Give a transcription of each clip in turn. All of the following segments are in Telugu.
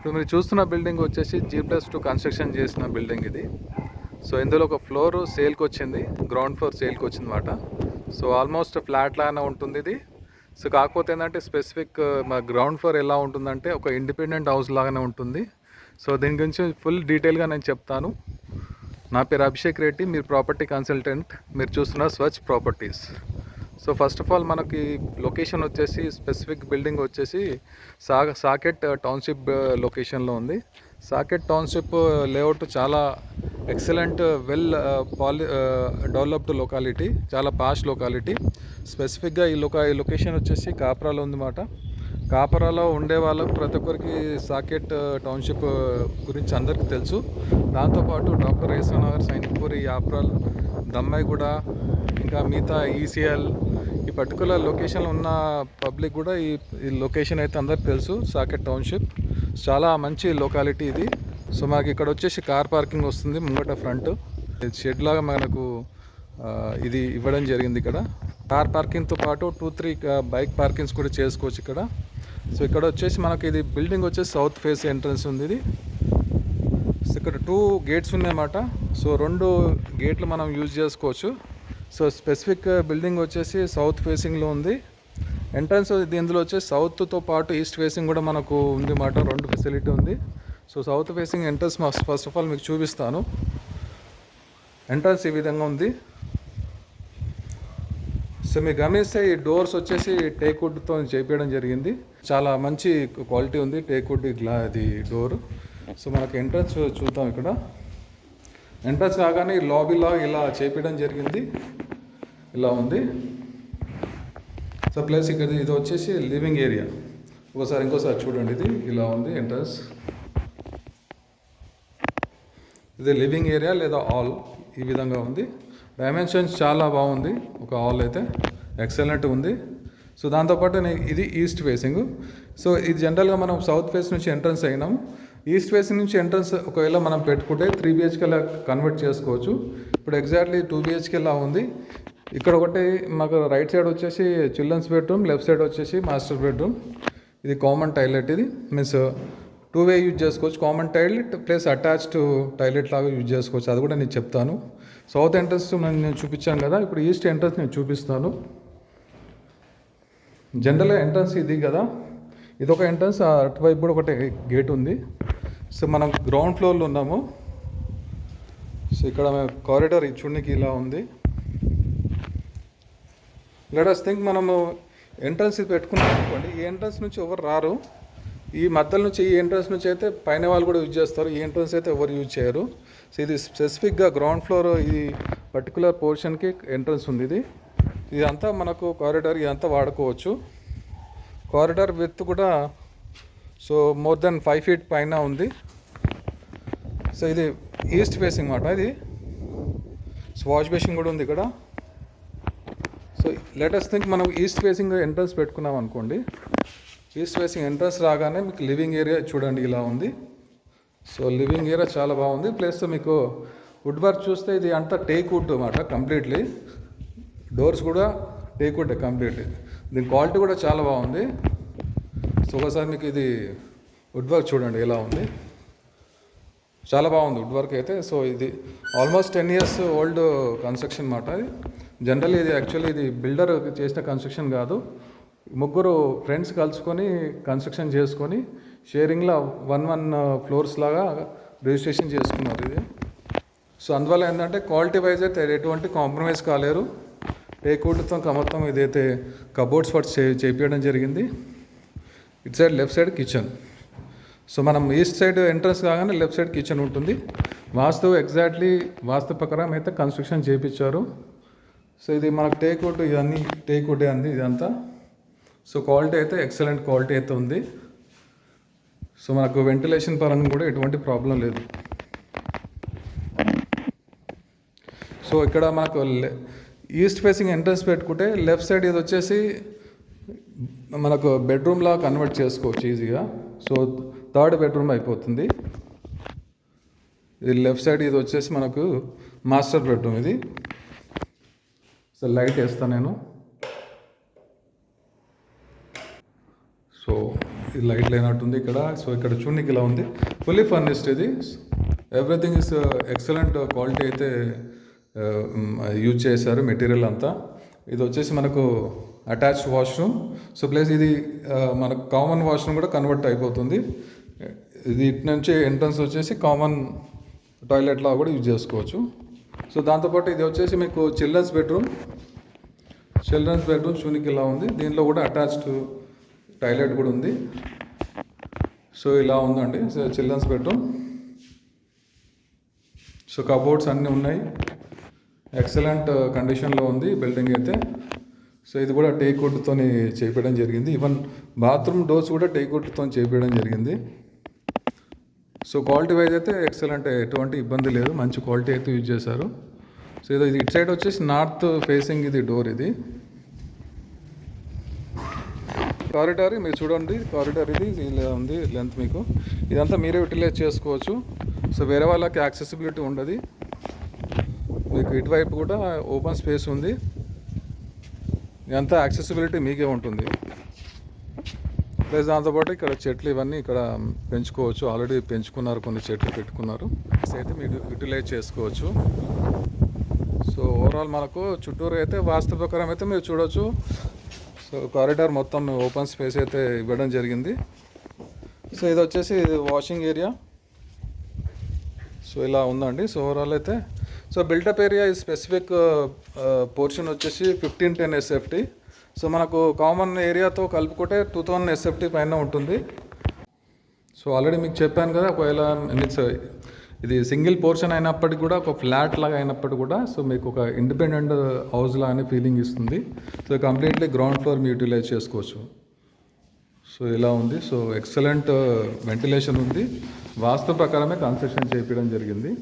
ఇప్పుడు మీరు చూస్తున్న బిల్డింగ్ వచ్చేసి G+2 కన్స్ట్రక్షన్ చేసిన బిల్డింగ్ ఇది. సో ఇందులో ఒక ఫ్లోర్ సేల్కి వచ్చింది, గ్రౌండ్ ఫ్లోర్ సేల్కి వచ్చింది అనమాట. సో ఆల్మోస్ట్ ఫ్లాట్ లాగానే ఉంటుంది ఇది. సో కాకపోతే ఏంటంటే స్పెసిఫిక్ మా గ్రౌండ్ ఫ్లోర్ ఎలా ఉంటుందంటే ఒక ఇండిపెండెంట్ హౌస్ లాగానే ఉంటుంది. సో దీని గురించి ఫుల్ డీటెయిల్గా నేను చెప్తాను. నా పేరు అభిషేక్ రెడ్డి, మీరు ప్రాపర్టీ కన్సల్టెంట్. మీరు చూస్తున్న Swach properties. So first of all మనకి లొకేషన్ వచ్చేసి స్పెసిఫిక్ బిల్డింగ్ వచ్చేసి సాకెట్ టౌన్షిప్ లొకేషన్లో ఉంది. సాకెట్ టౌన్షిప్ లేఅవుట్ చాలా ఎక్సలెంట్ డెవలప్డ్ లొకాలిటీ, చాలా పాష్ లొకాలిటీ. స్పెసిఫిక్గా ఈ లొకేషన్ వచ్చేసి కాపరాలో ఉందన్నమాట. కాపరాలో ఉండే వాళ్ళకు ప్రతి ఒక్కరికి సాకెట్ టౌన్షిప్ గురించి అందరికీ తెలుసు. దాంతోపాటు డాక్టర్ ఎస్ఆర్ నగర్, సైనిక్పూరి, యాప్రాల్, దమ్మాయిగూడ, ఇంకా మిగతా ఈసీఎల్, ఈ పర్టికులర్ లొకేషన్లో ఉన్న పబ్లిక్ కూడా ఈ లొకేషన్ అయితే అందరికి తెలుసు. సాకెట్ టౌన్షిప్ చాలా మంచి లొకాలిటీ ఇది. సో మనకి ఇక్కడ వచ్చేసి కార్ పార్కింగ్ వస్తుంది ముంగట ఫ్రంట్. షెడ్ లాగా మనకు ఇది ఇవ్వడం జరిగింది. ఇక్కడ కార్ పార్కింగ్తో పాటు 2-3 బైక్ పార్కింగ్స్ కూడా చేసుకోవచ్చు ఇక్కడ. సో ఇక్కడ వచ్చేసి మనకి ఇది బిల్డింగ్ వచ్చేసి సౌత్ ఫేస్ ఎంట్రన్స్ ఉంది ఇది. సో ఇక్కడ 2 గేట్స్ ఉన్నాయన్నమాట. సో 2 గేట్లు మనం యూజ్ చేసుకోవచ్చు. సో స్పెసిఫిక్ బిల్డింగ్ వచ్చేసి సౌత్ ఫేసింగ్లో ఉంది. ఎంట్రన్స్ ఇందులో వచ్చేసి సౌత్తో పాటు ఈస్ట్ ఫేసింగ్ కూడా మనకు ఉంది అన్నమాట. 2 ఫెసిలిటీ ఉంది. So south facing entrance first of all మీకు చూపిస్తాను. ఎంట్రన్స్ ఈ విధంగా ఉంది. సో మీరు గమనిస్తే ఈ డోర్స్ వచ్చేసి టేక్వుడ్తో చేపించడం జరిగింది. చాలా మంచి క్వాలిటీ ఉంది టేక్వుడ్ ఇది డోర్. సో మనకి ఎంట్రన్స్ చూద్దాం. ఇక్కడ ఎంట్రన్స్ కాగానే ఈ లాబీలా ఇలా చేపించడం జరిగింది, ఇలా ఉంది. సో ప్లస్ ఇక్కడ ఇది వచ్చేసి లివింగ్ ఏరియా. ఇంకోసారి చూడండి, ఇది ఇలా ఉంది ఎంట్రన్స్. ఇది లివింగ్ ఏరియా లేదా హాల్, ఈ విధంగా ఉంది. డైమెన్షన్స్ చాలా బాగుంది. ఒక హాల్ అయితే ఎక్సలెంట్ ఉంది. సో దాంతోపాటు ఇది ఈస్ట్ ఫేసింగ్. సో ఇది జనరల్గా మనం సౌత్ ఫేస్ నుంచి ఎంట్రన్స్ అయినాము. ఈస్ట్ ఫేసింగ్ నుంచి ఎంట్రన్స్ ఒకవేళ మనం పెట్టుకుంటే 3 BHK కన్వర్ట్ చేసుకోవచ్చు. ఇప్పుడు ఎగ్జాక్ట్లీ 2 BHK ఉంది. ఇక్కడ ఒకటి మాకు రైట్ సైడ్ వచ్చేసి చిల్డ్రన్స్ బెడ్రూమ్, లెఫ్ట్ సైడ్ వచ్చేసి మాస్టర్ బెడ్రూమ్. ఇది కామన్ టాయిలెట్. ఇది మీన్స్ 2 వే యూజ్ చేసుకోవచ్చు. Common toilet plus attached toilet లాగా యూజ్ చేసుకోవచ్చు. అది కూడా నేను చెప్తాను. సౌత్ ఎంట్రన్స్ నేను చూపించాను కదా, ఇప్పుడు ఈస్ట్ ఎంట్రన్స్ నేను చూపిస్తాను. జనరల్గా ఎంట్రన్స్ ఇది కదా, ఇది ఒక ఎంట్రన్స్. అటువైపు కూడా ఒకటి గేట్ ఉంది. సో మనం గ్రౌండ్ ఫ్లోర్లో ఉన్నాము. సో ఇక్కడ కారిడార్ చూడడానికి ఇలా ఉంది. లెట్ us థింక్ మనము ఎంట్రన్స్ ఇది పెట్టుకున్నాం అనుకోండి, ఈ ఎంట్రన్స్ నుంచి ఎవరు రారు. ఈ మధ్యలో నుంచి ఈ ఎంట్రన్స్ నుంచి అయితే పైన వాళ్ళు కూడా యూజ్ చేస్తారు. ఈ ఎంట్రన్స్ అయితే ఎవరు యూజ్ చేయరు. సో ఇది స్పెసిఫిక్గా గ్రౌండ్ ఫ్లోర్ ఈ పర్టికులర్ పోర్షన్కి ఎంట్రన్స్ ఉంది. ఇదంతా మనకు కారిడార్ ఇదంతా వాడుకోవచ్చు. కారిడార్ విత్ కూడా సో మోర్ దెన్ 5 feet పైన ఉంది. సో ఇది ఈస్ట్ ఫేసింగ్ మాట. ఇది సో వాష్ బేసిన్ కూడా ఉంది ఇక్కడ. సో లెట్ us థింక్ మనం ఈస్ట్ ఫేసింగ్ ఎంట్రన్స్ పెట్టుకున్నాం అనుకోండి. ఈస్ట్ ఫేసింగ్ ఎంట్రన్స్ రాగానే మీకు లివింగ్ ఏరియా చూడండి ఇలా ఉంది. సో లివింగ్ ఏరియా చాలా బాగుంది. ప్లస్ మీకు వుడ్ వర్క్ చూస్తే ఇది అంతా టేక్ వుడ్ అన్నమాట కంప్లీట్లీ. డోర్స్ కూడా టేక్ వుడ్ కంప్లీట్లీ. దీని క్వాలిటీ కూడా చాలా బాగుంది. సో ఒకసారి మీకు ఇది వుడ్ వర్క్ చూడండి ఎలా ఉంది, చాలా బాగుంది వుడ్ వర్క్ అయితే. సో ఇది ఆల్మోస్ట్ 10 years ఓల్డ్ కన్స్ట్రక్షన్ మాట. జనరల్లీ ఇది యాక్చువల్లీ ఇది బిల్డర్ చేసిన కన్స్ట్రక్షన్ కాదు. 3 ఫ్రెండ్స్ కలుసుకొని కన్స్ట్రక్షన్ చేసుకొని షేరింగ్లో 1 floors లాగా రిజిస్ట్రేషన్ చేసుకున్నారు ఇది. సో అందువల్ల ఏంటంటే క్వాలిటీ వైజ్ అయితే ఎటువంటి కాంప్రమైజ్ కాలేరు. టేక్వుడ్తో మొత్తం ఇదైతే కబోర్డ్స్ వర్క్ చేపించడం జరిగింది. ఇటు side left side kitchen. So మనం ఈస్ట్ సైడ్ ఎంట్రన్స్ కాగానే లెఫ్ట్ సైడ్ కిచెన్ ఉంటుంది. ఎగ్జాక్ట్లీ వాస్తు ప్రకారం అయితే కన్స్ట్రక్షన్ చేయించారు. సో ఇది మనకు టేక్వుడ్, ఇవన్నీ టేక్వుడ్ అంది ఇదంతా. సో క్వాలిటీ అయితే ఎక్సలెంట్ క్వాలిటీ అయితే ఉంది. సో మనకు వెంటిలేషన్ పరంగా కూడా ఎటువంటి ప్రాబ్లం లేదు. సో ఇక్కడ మనకు ఈస్ట్ ఫేసింగ్ ఎంట్రన్స్ పెట్టుకుంటే లెఫ్ట్ సైడ్ ఇది వచ్చేసి మనకు బెడ్రూమ్లా కన్వర్ట్ చేసుకోవచ్చు ఈజీగా. సో 3rd bedroom అయిపోతుంది. ఇది లెఫ్ట్ సైడ్ ఇది వచ్చేసి మనకు మాస్టర్ బెడ్రూమ్ ఇది. సో లైట్ వేస్తాను నేను. సో ఈ లైట్ లేనట్టుంది ఇక్కడ. సో ఇక్కడ చూడనికి ఇలా ఉంది, ఫుల్లీ ఫర్నిష్డ్ ఇది. ఎవ్రీథింగ్ ఇస్ ఎక్సలెంట్ క్వాలిటీ అయితే యూజ్ చేశారు మెటీరియల్ అంతా. ఇది వచ్చేసి మనకు అటాచ్డ్ వాష్రూమ్. సో ప్లస్ ఇది మనకు కామన్ వాష్రూమ్ కూడా కన్వర్ట్ అయిపోతుంది. ఇది ఇటు నుంచి ఎంట్రన్స్ వచ్చేసి కామన్ టాయిలెట్లా కూడా యూజ్ చేసుకోవచ్చు. సో దాంతోపాటు ఇది వచ్చేసి మీకు చిల్డ్రన్స్ బెడ్రూమ్ చూనికి ఇలా ఉంది. దీనిలో కూడా అటాచ్డ్ టాయిలెట్ కూడా ఉంది. సో ఇలా ఉందండి చిల్డ్రన్స్ బెడ్రూమ్. సో కబోర్డ్స్ అన్నీ ఉన్నాయి, ఎక్సలెంట్ కండిషన్లో ఉంది బిల్డింగ్ అయితే. సో ఇది కూడా టేక్ వుడ్తో చేపించడం జరిగింది. ఈవెన్ బాత్రూమ్ డోర్స్ కూడా టేక్ వుడ్తో చేపించడం జరిగింది. సో క్వాలిటీ వైజ్ అయితే ఎక్సలెంట్, ఎటువంటి ఇబ్బంది లేదు, మంచి క్వాలిటీ అయితే యూజ్ చేశారు. సో ఇది ఇటు సైడ్ వచ్చేసి నార్త్ ఫేసింగ్ ఇది డోర్. ఇది కారిడార్ మీరు చూడండి, కారిడార్ ఇది ఇలా ఉంది లెంత్. మీకు ఇదంతా మీరే యూటిలైజ్ చేసుకోవచ్చు. సో వేరే వాళ్ళకి యాక్సెసిబిలిటీ ఉండదు. మీకు ఇటువైపు కూడా ఓపెన్ స్పేస్ ఉంది, ఇదంతా యాక్సెసిబిలిటీ మీకే ఉంటుంది. ప్లస్ దాంతోపాటు ఇక్కడ చెట్లు ఇవన్నీ ఇక్కడ పెంచుకోవచ్చు, ఆల్రెడీ పెంచుకున్నారు, కొన్ని చెట్లు పెట్టుకున్నారు, అయితే మీరు యూటిలైజ్ చేసుకోవచ్చు. సో ఓవరాల్ మనకు చుట్టూరు అయితే వాస్తు ప్రకారం అయితే మీరు చూడవచ్చు. సో కారిడార్ మొత్తం ఓపెన్ స్పేస్ అయితే ఇవ్వడం జరిగింది. సో ఇది వచ్చేసి వాషింగ్ ఏరియా. సో ఇలా ఉందండి. సో ఓవరాల్ అయితే సో బిల్టప్ ఏరియా ఈ స్పెసిఫిక్ పోర్షన్ వచ్చేసి 1510 SFT. సో మనకు కామన్ ఏరియాతో కలుపుకుంటే 2000 SFT పైన ఉంటుంది. సో ఆల్రెడీ మీకు చెప్పాను కదా, ఒకవేళ ఇది సింగిల్ పోర్షన్ అయినప్పటికీ కూడా, ఒక ఫ్లాట్ లాగా అయినప్పటికీ కూడా, సో మీకు ఒక ఇండిపెండెంట్ హౌస్ లాగానే ఫీలింగ్ ఇస్తుంది. సో కంప్లీట్లీ గ్రౌండ్ ఫ్లోర్ మీ యూటిలైజ్ చేసుకోవచ్చు. సో ఇలా ఉంది. సో ఎక్సలెంట్ వెంటిలేషన్ ఉంది, వాస్తు ప్రకారమే కన్స్ట్రక్షన్ చేయించడం జరిగింది.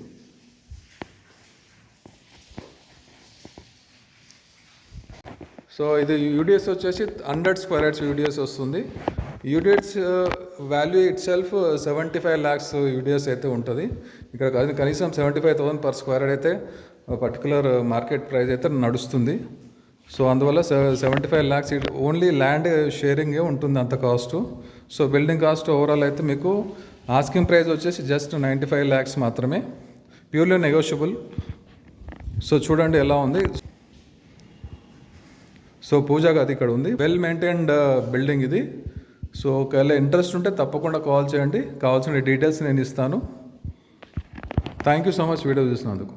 సో ఇది యూడిఎస్ వచ్చేసి 100 స్క్వేర్ యార్డ్స్ యూడిఎస్ వస్తుంది. UDS value it self 75 lakhs UDS అయితే ఉంటుంది. ఇక్కడ కనీసం 75,000 per స్క్వేర్ యార్డ్ అయితే పర్టికులర్ మార్కెట్ ప్రైస్ అయితే నడుస్తుంది. సో అందువల్ల 75 lakhs ఓన్లీ ల్యాండ్ షేరింగే ఉంటుంది అంత cost. So building cost overall అయితే మీకు ఆస్కింగ్ ప్రైస్ వచ్చేసి జస్ట్ 95 lakhs మాత్రమే, ప్యూర్లీ నెగోషియబుల్. సో చూడండి ఎలా ఉంది. సో పూజా గది ఇక్కడ ఉంది, వెల్ మెయింటైన్డ్ బిల్డింగ్ ఇది. సో ఒకవేళ ఇంట్రెస్ట్ ఉంటే తప్పకుండా కాల్ చేయండి, కావాల్సిన డీటెయిల్స్ నేను ఇస్తాను. Thank you so much video చూసినందుకు.